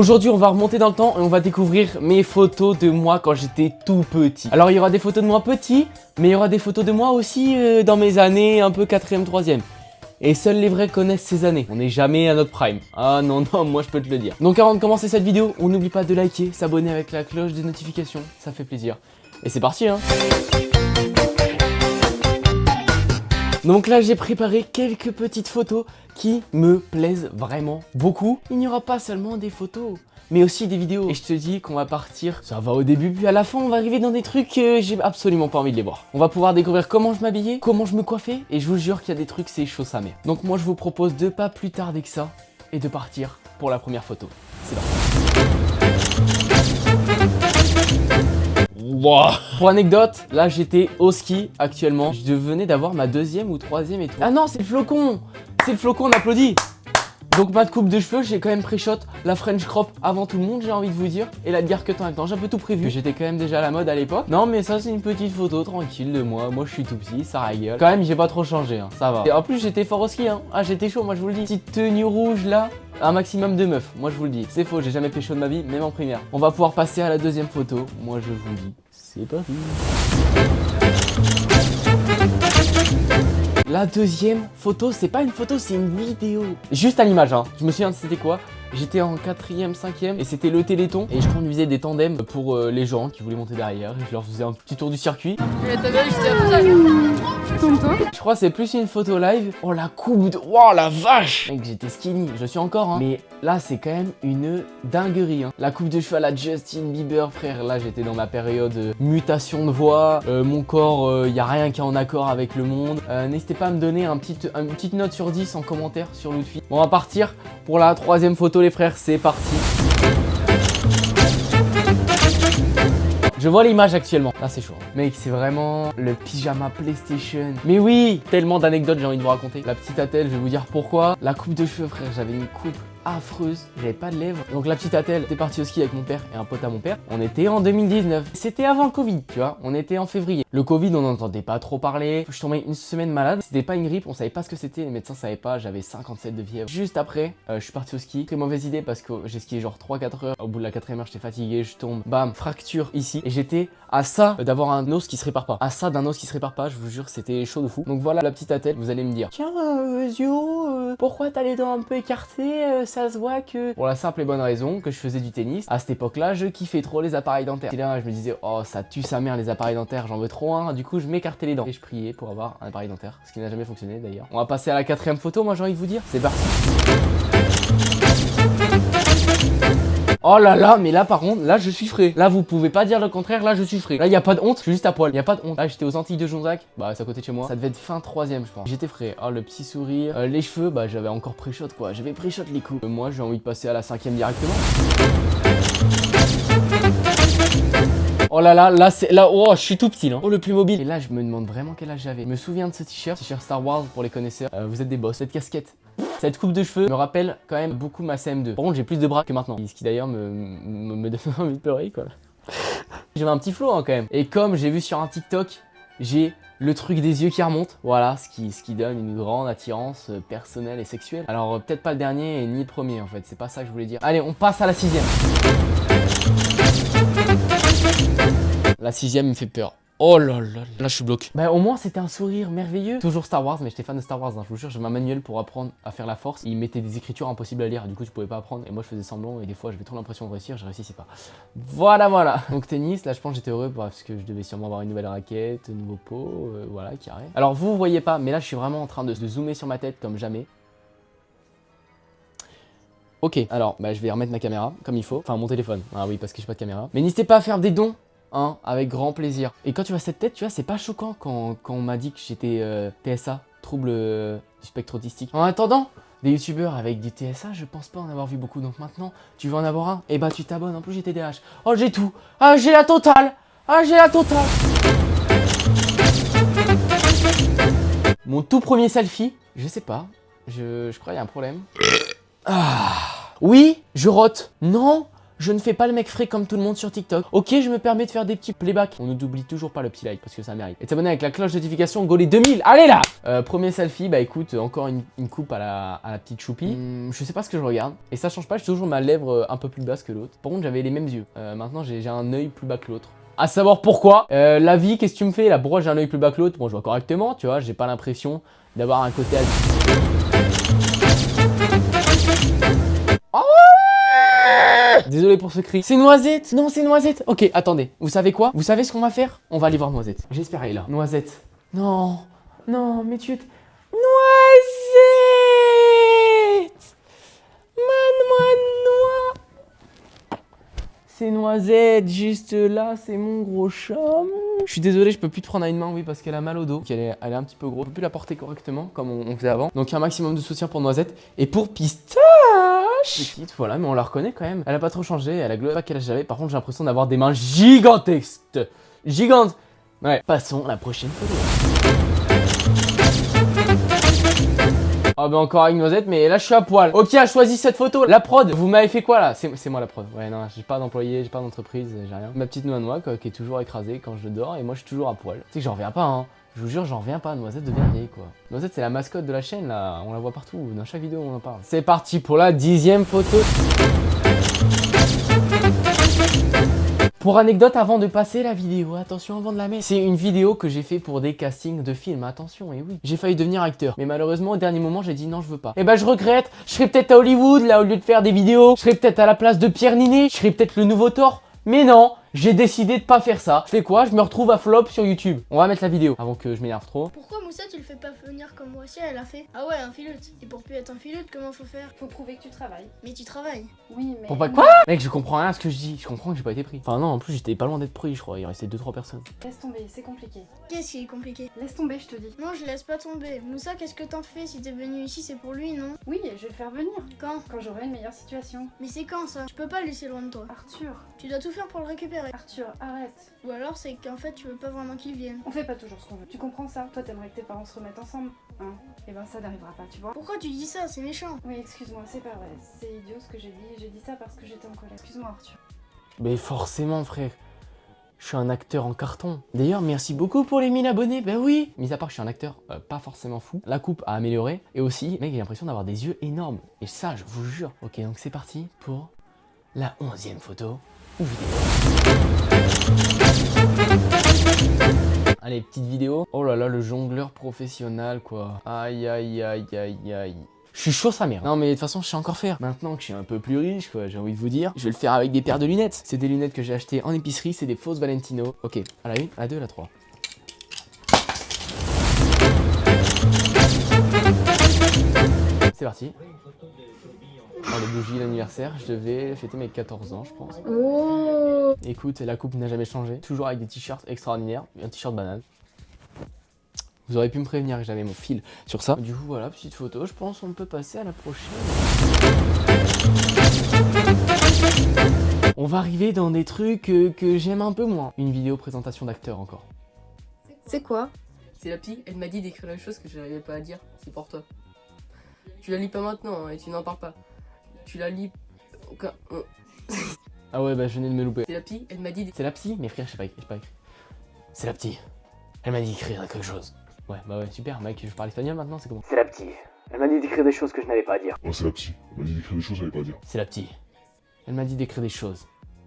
Aujourd'hui on va remonter dans le temps et on va découvrir mes photos de moi quand j'étais tout petit. Alors il y aura des photos de moi petit, mais il y aura des photos de moi aussi dans mes années un peu 4ème, 3ème. Et seuls les vrais connaissent ces années. On n'est jamais à notre prime. Ah non, non, moi je peux te le dire. Donc avant de commencer cette vidéo, on n'oublie pas de liker, s'abonner avec la cloche des notifications. Ça fait plaisir. Et c'est parti hein. Donc là j'ai préparé quelques petites photos qui me plaisent vraiment beaucoup. Il n'y aura pas seulement des photos, mais aussi des vidéos. Et je te dis qu'on va partir, ça va au début, puis à la fin on va arriver dans des trucs que j'ai absolument pas envie de les voir. On va pouvoir découvrir comment je m'habillais, comment je me coiffais, et je vous jure qu'il y a des trucs c'est chaud sa mère. Donc moi je vous propose de pas plus tarder que ça, et de partir pour la première photo. C'est parti. Wow. Pour anecdote, là j'étais au ski actuellement. Je venais d'avoir ma 2ème ou 3ème étoile. Ah non, c'est le flocon. C'est le flocon, on applaudit. Donc pas de coupe de cheveux, j'ai quand même pré-shot la French crop avant tout le monde, j'ai envie de vous dire. Et la bière cut en même temps, j'ai un peu tout prévu. J'étais quand même déjà à la mode à l'époque. Non mais ça c'est une petite photo tranquille de moi. Moi je suis tout petit, ça rigole. Quand même j'ai pas trop changé, hein. Ça va. Et en plus j'étais fort au ski, hein. Ah j'étais chaud, moi je vous le dis. Petite tenue rouge là. Un maximum de meufs, moi je vous le dis. C'est faux, j'ai jamais pécho de ma vie, même en primaire. On va pouvoir passer à la deuxième photo. Moi je vous le dis, c'est parti. La deuxième photo, c'est pas une photo, c'est une vidéo. Juste à l'image, hein. Je me souviens de c'était quoi. J'étais en 4ème, 5ème et c'était le Téléthon. Et je conduisais des tandems pour les gens qui voulaient monter derrière. Je leur faisais un petit tour du circuit. Je crois que c'est plus une photo live. Oh la coupe de... Wow la vache. Mec j'étais skinny, je suis encore hein. Mais là c'est quand même une dinguerie hein. La coupe de cheveux à la Justin Bieber frère. Là j'étais dans ma période mutation de voix. Mon corps, y a rien qui est en accord avec le monde. N'hésitez pas à me donner une petite note sur 10 en commentaire sur l'outfit. Bon, on va partir pour la troisième photo les frères, c'est parti. Je vois l'image actuellement. Là, c'est chaud. Mec, c'est vraiment le pyjama PlayStation. Mais oui, tellement d'anecdotes j'ai envie de vous raconter. La petite attelle, je vais vous dire pourquoi. La coupe de cheveux, frère, j'avais une coupe affreuse. J'avais pas de lèvres. Donc la petite attelle, j'étais parti au ski avec mon père et un pote à mon père. On était en 2019. C'était avant le Covid, tu vois. On était en février. Le Covid, on n'entendait pas trop parler. Je tombais une semaine malade. C'était pas une grippe, on savait pas ce que c'était. Les médecins savaient pas. J'avais 57 de fièvre. Juste après, je suis parti au ski. Très mauvaise idée parce que j'ai skié genre 3-4 heures. Au bout de la 4ème heure, j'étais fatigué. Je tombe, bam, fracture ici. Et j'étais à ça d'avoir un os qui se répare pas. À ça d'un os qui se répare pas, je vous jure, c'était chaud de fou. Donc voilà la petite attelle. Vous allez me dire, tiens, Zio, pourquoi t'as les dents un peu écartées? Ça se voit que... Pour la simple et bonne raison que je faisais du tennis. À cette époque-là, je kiffais trop les appareils dentaires. Et là, je me disais, oh, ça tue sa mère les appareils dentaires, j'en veux trop un. Du coup, je m'écartais les dents. Et je priais pour avoir un appareil dentaire. Ce qui n'a jamais fonctionné d'ailleurs. On va passer à la 4ème photo, moi j'ai envie de vous dire. C'est parti. Oh là là, mais là par contre, là je suis frais. Là vous pouvez pas dire le contraire, là je suis frais. Là y a pas de honte, je suis juste à poil, y a pas de honte. Là j'étais aux Antilles de Jonzac, bah c'est à côté de chez moi. Ça devait être fin 3ème je pense. J'étais frais, oh le petit sourire, les cheveux, bah j'avais encore pré-shot quoi. J'avais pré-shot les coups. Moi j'ai envie de passer à la 5ème directement. Oh là là, là c'est là, oh je suis tout petit là. Oh le plus mobile. Et là je me demande vraiment quel âge j'avais. Je me souviens de ce t-shirt Star Wars pour les connaisseurs. Vous êtes des boss. Cette casquette. Cette coupe de cheveux me rappelle quand même beaucoup ma CM2. Par contre j'ai plus de bras que maintenant. Ce qui d'ailleurs me donne envie de pleurer quoi. J'avais un petit flow hein, quand même. Et comme j'ai vu sur un TikTok, j'ai le truc des yeux qui remonte. Voilà, ce qui donne une grande attirance personnelle et sexuelle. Alors peut-être pas le dernier et ni le premier en fait. C'est pas ça que je voulais dire. Allez, on passe à la 6ème. La 6ème me fait peur. Oh là là, là je suis bloqué. Bah au moins c'était un sourire merveilleux. Toujours Star Wars, mais j'étais fan de Star Wars, hein. Je vous jure, j'avais un manuel pour apprendre à faire la force. Il mettait des écritures impossibles à lire, du coup je pouvais pas apprendre. Et moi je faisais semblant et des fois j'avais trop l'impression de réussir, je réussissais pas. Voilà, voilà. Donc tennis, là je pense que j'étais heureux parce que je devais sûrement avoir une nouvelle raquette, un nouveau pot, voilà, carré. Alors vous voyez pas, mais là je suis vraiment en train de zoomer sur ma tête comme jamais. Ok, alors bah, je vais remettre ma caméra comme il faut. Enfin mon téléphone, ah oui parce que j'ai pas de caméra. Mais n'hésitez pas à faire des dons. Hein, avec grand plaisir. Et quand tu vois cette tête, tu vois, c'est pas choquant quand on m'a dit que j'étais TSA, trouble du spectre autistique. En attendant, des youtubeurs avec du TSA, je pense pas en avoir vu beaucoup. Donc maintenant, tu veux en avoir un? Et bah tu t'abonnes, en plus j'ai TDAH. Oh j'ai tout. Ah j'ai la totale. Ah j'ai la totale. Mon tout premier selfie, je sais pas. Je crois qu'il y a un problème. Ah. Oui, je rote. Non, Je ne fais pas le mec frais comme tout le monde sur TikTok. Ok, je me permets de faire des petits playbacks. On n'oublie toujours pas le petit like parce que ça mérite. Et t'abonner avec la cloche de notification, go les 2000. Allez là. Premier selfie, bah écoute, encore une coupe à la petite choupie. Je sais pas ce que je regarde. Et ça change pas, j'ai toujours ma lèvre un peu plus basse que l'autre. Par contre, j'avais les mêmes yeux. Maintenant, j'ai un œil plus bas que l'autre. À savoir pourquoi. La vie, qu'est-ce que tu me fais? Là, pourquoi j'ai un œil plus bas que l'autre? Bon, je vois correctement, tu vois, j'ai pas l'impression d'avoir un côté Désolé pour ce cri. C'est Noisette. Non, c'est Noisette. Ok, attendez. Vous savez quoi? Vous savez ce qu'on va faire? On va aller voir Noisette. J'espère elle est là. Noisette. Non. Non, mais tu es... Noisette. C'est Noisette, juste là, c'est mon gros chat. Je suis désolé, je peux plus te prendre à une main, oui, parce qu'elle a mal au dos. Elle est un petit peu gros. Je peux plus la porter correctement, comme on faisait avant. Donc, un maximum de soutien pour Noisette. Et pour Pistache, petite, voilà, mais on la reconnaît quand même. Elle a pas trop changé, elle a globé pas quel âge j'avais. Par contre, j'ai l'impression d'avoir des mains gigantesques. Gigantes. Ouais, passons à la prochaine photo. Ah bah encore avec Noisette, mais là je suis à poil. Ok, a choisi cette photo. La prod, vous m'avez fait quoi là? C'est moi la prod. Ouais, non, j'ai pas d'employé, j'ai pas d'entreprise, j'ai rien. Ma petite noix quoi, qui est toujours écrasée quand je dors et moi je suis toujours à poil. Tu sais que j'en reviens pas, hein. Je vous jure, j'en reviens pas. Noisette devient vieille quoi. Noisette, c'est la mascotte de la chaîne là. On la voit partout. Dans chaque vidéo, on en parle. C'est parti pour la 10e photo. Pour anecdote, avant de passer la vidéo, attention avant de la mettre, c'est une vidéo que j'ai fait pour des castings de films, attention, et oui. J'ai failli devenir acteur, mais malheureusement au dernier moment j'ai dit non je veux pas. Et bah je regrette, je serais peut-être à Hollywood là au lieu de faire des vidéos, je serais peut-être à la place de Pierre Ninet, je serais peut-être le nouveau Thor. Mais non, j'ai décidé de pas faire ça. Je fais quoi? Je me retrouve à flop sur YouTube. On va mettre la vidéo avant que je m'énerve trop. Pourquoi Moussa tu le fais pas venir comme moi aussi elle a fait? Ah ouais, un filote. Et pour plus être un filote, comment faut faire? Faut prouver que tu travailles. Mais tu travailles. Oui, mais... Pour pas quoi? Mec, je comprends rien à ce que je dis. Je comprends que j'ai pas été pris. Enfin non, en plus j'étais pas loin d'être pris, je crois. Il restait 2-3 personnes. Laisse tomber, c'est compliqué. Qu'est-ce qui est compliqué? Laisse tomber, je te dis. Non, je laisse pas tomber. Moussa, qu'est-ce que t'en fais? Si t'es venu ici, c'est pour lui, non? Oui, je vais le faire venir. Quand? Quand j'aurai une meilleure situation. Mais c'est quand ça? Tu peux pas le laisser loin de toi. Arthur, Tu dois tout faire pour le récupérer. Arthur, arrête. Ou alors c'est qu'en fait tu veux pas vraiment qu'il vienne. On fait pas toujours ce qu'on veut. Tu comprends ça? Toi, t'aimerais que tes parents se remettent ensemble, hein? Et ben ça n'arrivera pas, tu vois? Pourquoi tu dis ça? C'est méchant. Oui, excuse-moi, c'est pas vrai. C'est idiot ce que j'ai dit. J'ai dit ça parce que j'étais en colère. Excuse-moi, Arthur. Mais forcément frère. Je suis un acteur en carton. D'ailleurs, merci beaucoup pour les 1000 abonnés. Ben oui. Mis à part que je suis un acteur pas forcément fou. La coupe a amélioré. Et aussi, mec, j'ai l'impression d'avoir des yeux énormes. Et ça, je vous jure. Ok, donc c'est parti pour la 11e photo ou vidéo. Allez, petite vidéo. Oh là là, le jongleur professionnel, quoi. Aïe, aïe, aïe, aïe, aïe. Je suis chaud sa mère. Non mais de toute façon je sais encore faire. Maintenant que je suis un peu plus riche quoi, j'ai envie de vous dire, je vais le faire avec des paires de lunettes. C'est des lunettes que j'ai achetées en épicerie, c'est des fausses Valentino. Ok, à la 1, à la 2, à la 3. C'est parti. Dans les bougies l'anniversaire, je devais fêter mes 14 ans je pense. Oh. Écoute, la coupe n'a jamais changé. Toujours avec des t-shirts extraordinaires. Un t-shirt banane. Vous auriez pu me prévenir que j'avais mon fil sur ça. Du coup, voilà, petite photo. Je pense qu'on peut passer à la prochaine. On va arriver dans des trucs que j'aime un peu moins. Une vidéo présentation d'acteur encore. C'est quoi? C'est la psy, elle m'a dit d'écrire la chose que je n'arrivais pas à dire, c'est pour toi. Tu la lis pas maintenant hein, et tu n'en parles pas. Tu la lis... Ah ouais, bah je venais de me louper. C'est la psy, elle m'a dit... C'est la psy? Mais frère, j'ai pas écrit. C'est la psy. Elle m'a dit d'écrire quelque chose. Ouais, bah ouais, super, mec, je parle espagnol maintenant, c'est comment? C'est la psy. Elle m'a dit d'écrire des choses que je n'avais pas à dire. Oh, c'est la psy. Elle m'a dit d'écrire des choses que j'avais pas à dire. C'est la psy. Elle m'a dit d'écrire des choses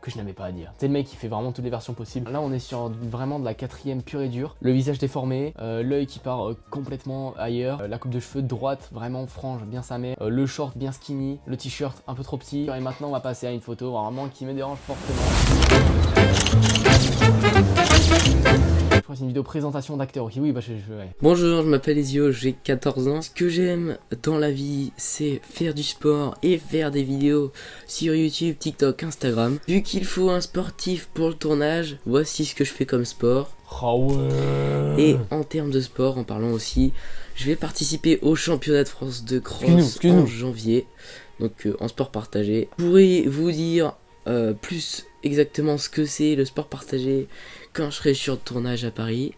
que je n'avais pas à dire. C'est le mec qui fait vraiment toutes les versions possibles. Là, on est sur vraiment de la 4ème pure et dure. Le visage déformé, l'œil qui part complètement ailleurs, la coupe de cheveux droite, vraiment frange, bien sa mère, le short bien skinny, le t-shirt un peu trop petit. Et maintenant, on va passer à une photo vraiment qui me dérange fortement. Je crois que c'est une vidéo présentation d'acteur. Ok, oui, bah ouais. Bonjour, je m'appelle Ezio, j'ai 14 ans. Ce que j'aime dans la vie, c'est faire du sport et faire des vidéos sur YouTube, TikTok, Instagram. Vu qu'il faut un sportif pour le tournage, voici ce que je fais comme sport. Oh ouais. Et en termes de sport, en parlant aussi, je vais participer au championnat de France de cross Excuse-nous. en janvier. Donc en sport partagé. Je pourrais vous dire plus exactement ce que c'est le sport partagé quand je serai sur le tournage à Paris.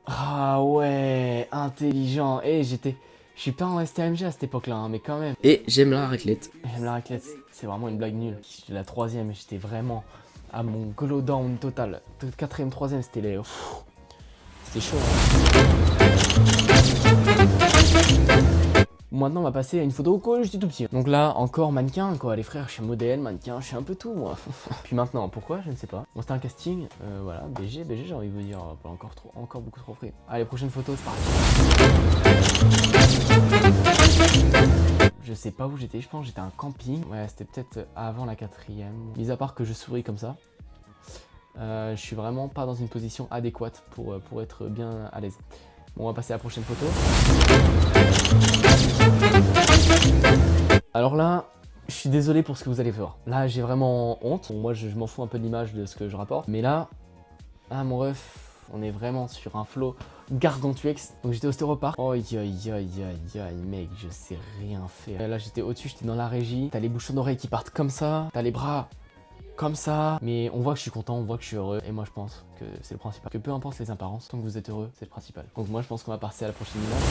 Ah ouais, intelligent. Et je suis pas en STMG à cette époque-là, hein, mais quand même. Et j'aime la raclette. J'aime la raclette. C'est vraiment une blague nulle. J'étais la 3ème et j'étais vraiment à mon glow down total. 4ème, 3ème, c'était les... C'était chaud. Maintenant on va passer à une photo quand j'étais tout petit. Donc là encore mannequin quoi, les frères, je suis modèle, mannequin, je suis un peu tout moi. Puis maintenant pourquoi je ne sais pas. Bon c'était un casting, voilà, BG j'ai envie de vous dire, pas encore beaucoup trop frais. Allez prochaine photo c'est parti. Je sais pas où j'étais, je pense que j'étais à un camping. Ouais c'était peut-être avant la 4ème. Mis à part que je souris comme ça. Je suis vraiment pas dans une position adéquate pour être bien à l'aise. Bon, on va passer à la prochaine photo. Alors là, je suis désolé pour ce que vous allez voir. Là, j'ai vraiment honte. Bon, moi, je m'en fous un peu de l'image de ce que je rapporte. Mais là, mon ref, on est vraiment sur un flow gargantuex. Donc j'étais au Stéropark. Oh, aïe, mec, je sais rien faire. Là, j'étais au-dessus, j'étais dans la régie. T'as les bouchons d'oreilles qui partent comme ça. T'as les bras comme ça, mais on voit que je suis content, on voit que je suis heureux, et moi je pense que c'est le principal. Que peu importe les apparences, tant que vous êtes heureux, c'est le principal. Donc moi je pense qu'on va passer à la prochaine image.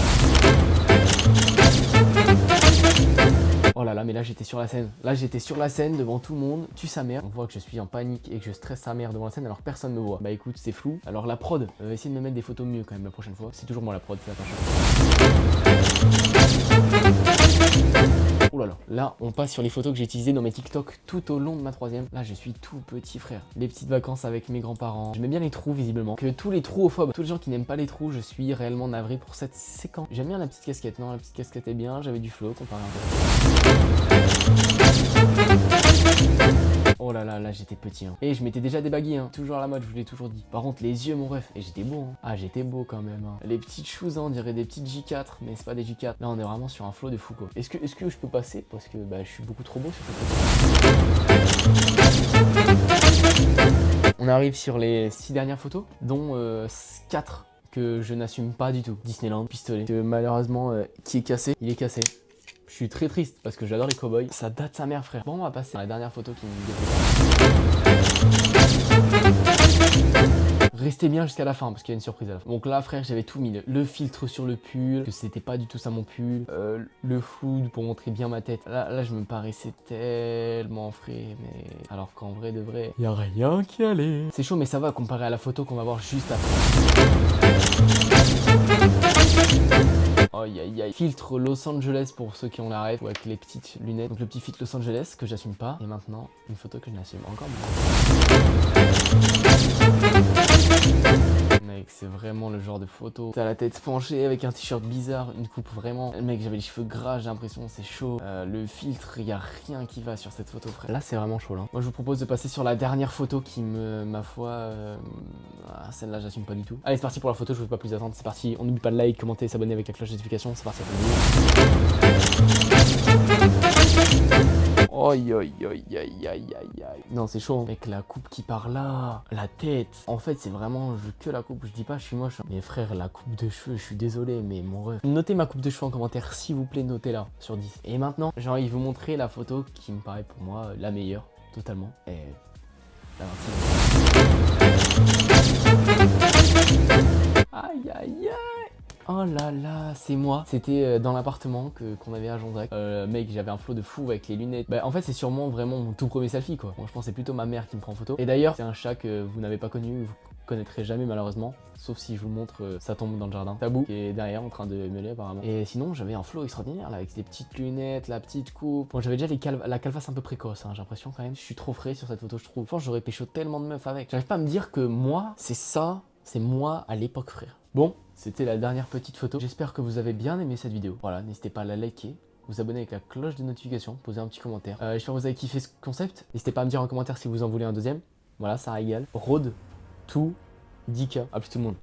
Oh là là, mais là j'étais sur la scène. Là j'étais sur la scène devant tout le monde, tue sa mère. On voit que je suis en panique et que je stresse sa mère devant la scène alors personne ne me voit. Bah écoute, c'est flou. Alors la prod, essayez de me mettre des photos mieux quand même la prochaine fois. C'est toujours moi la prod, fais attention. Oh là là, là on passe sur les photos que j'ai utilisées dans mes TikTok tout au long de ma 3ème. Là je suis tout petit frère. Les petites vacances avec mes grands-parents. J'aimais bien les trous visiblement. Que tous les trous-ophobes, tous les gens qui n'aiment pas les trous, je suis réellement navré pour cette séquence. J'aime bien la petite casquette, non la petite casquette est bien, j'avais du flow comparé un peu. Oh là là, là j'étais petit hein. Et je m'étais déjà débagué hein, toujours à la mode, je vous l'ai toujours dit. Par contre les yeux mon ref, et j'étais beau hein. Ah j'étais beau quand même hein. Les petites choses on dirait des petites J4, mais c'est pas des J4. Là on est vraiment sur un flow de fou quoi. Est-ce que je peux passer parce que bah je suis beaucoup trop beau sur cette photo. On arrive sur les 6 dernières photos, dont 4 que je n'assume pas du tout. Disneyland, pistolet, que malheureusement qui est cassé, il est cassé. Je suis très triste parce que j'adore les cowboys. Ça date sa mère frère. Bon on va passer à la dernière photo qui me déplaît. Restez bien jusqu'à la fin parce qu'il y a une surprise à la fin. Donc là frère j'avais tout mis. Le filtre sur le pull, que c'était pas du tout ça mon pull. Le food pour montrer bien ma tête. Là je me paraissais tellement frais. Mais alors qu'en vrai de vrai, y a rien qui allait. C'est chaud mais ça va comparé à la photo qu'on va voir juste après. Aïe aïe aïe. Filtre Los Angeles pour ceux qui ont la rêve, ou avec les petites lunettes. Donc le petit filtre Los Angeles que j'assume pas. Et maintenant une photo que je n'assume encore moins. Mec c'est vraiment le genre de photo. T'as la tête penchée avec un t-shirt bizarre, une coupe vraiment. Mec j'avais les cheveux gras, j'ai l'impression c'est chaud. Le filtre, y a rien qui va sur cette photo frère. Là c'est vraiment chaud là. Moi je vous propose de passer sur la dernière photo qui ma foi, celle-là j'assume pas du tout. Allez c'est parti pour la photo, je veux pas plus attendre, c'est parti. On n'oublie pas de like, commenter, s'abonner avec la cloche de notification, c'est parti. Aïe aïe aïe aïe aïe aïe aïe. Non c'est chaud avec la coupe qui part là. La tête. En fait c'est vraiment que la coupe. Je dis pas je suis moche. Mais frère la coupe de cheveux je suis désolé mais mon ref. Notez ma coupe de cheveux en commentaire s'il vous plaît, notez-la sur 10. Et maintenant j'ai envie de vous montrer la photo qui me paraît pour moi la meilleure. Totalement. Et la 26. Aïe aïe aïe. Oh là là, c'est moi. C'était dans l'appartement qu'on avait à Jonzac. Mec, j'avais un flow de fou avec les lunettes. Bah, en fait, c'est sûrement vraiment mon tout premier selfie, quoi. Bon, je pense que c'est plutôt ma mère qui me prend en photo. Et d'ailleurs, c'est un chat que vous n'avez pas connu, vous connaîtrez jamais malheureusement. Sauf si je vous montre sa tombe dans le jardin. Tabou, qui est derrière en train de miauler apparemment. Et sinon, j'avais un flow extraordinaire là, avec les petites lunettes, la petite coupe. Bon, j'avais déjà la calvasse un peu précoce, hein, j'ai l'impression quand même. Je suis trop frais sur cette photo, je trouve. Je pense que j'aurais pécho tellement de meufs avec. J'arrive pas à me dire que moi, c'est ça, c'est moi à l'époque, frère. Bon, c'était la dernière petite photo. J'espère que vous avez bien aimé cette vidéo. Voilà, n'hésitez pas à la liker, vous abonner avec la cloche de notification, poser un petit commentaire. J'espère que vous avez kiffé ce concept. N'hésitez pas à me dire en commentaire si vous en voulez un deuxième. Voilà, ça régale. Road to 10K. À plus tout le monde.